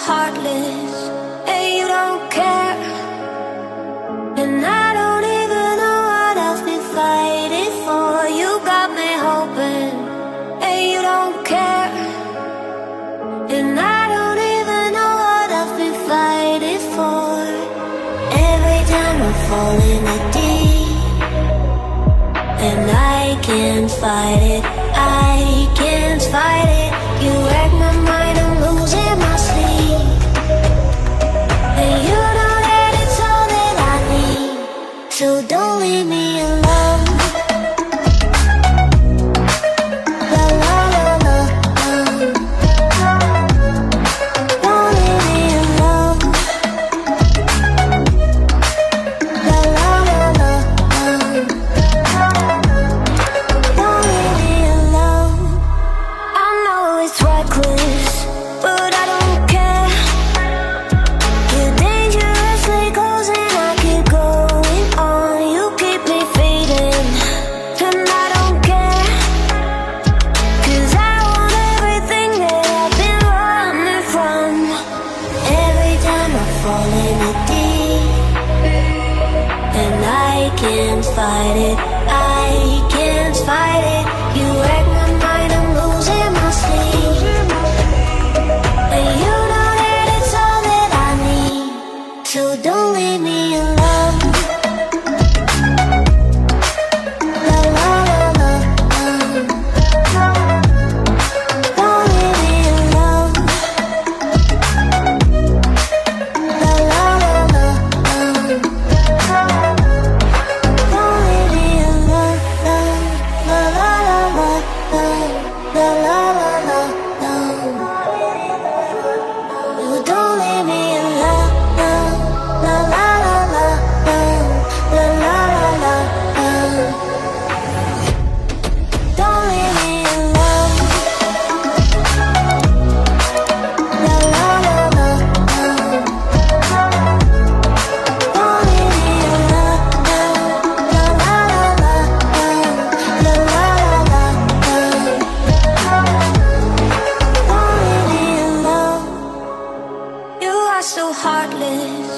heartless, and you don't care. And I don't even know what I've been fighting for. You got me hoping, and you don't care. And I don't even know what I've been fighting for. Every time I fall in the deep, and I can't fight it, I can't fight it. You wreck my mind, I'm losing my sleep. And you know that it's all that I need, so don't leave me alone. La la la la, don't leave me alone. La la la la, don't leave me alone. I know it's reckless, but I don't care. You're dangerously close and I keep going on. You keep me fading, and I don't care. 'Cause I want everything that I've been running from. Every time I fall in the deep, and I can't fight it, I can't fight it. You wreck my mind, I'm losing my sleep. And you know that it's all that I need, so don't leave me alone. La la la la, don't leave me alone. La la la la, don't leave me alone. La la la la, la la la la, you don't leave me alone. La la la la, la la la la, don't leave me alone. La la la la, don't leave me alone. La la la la, la la la la, don't leave me alone. You are so heartless,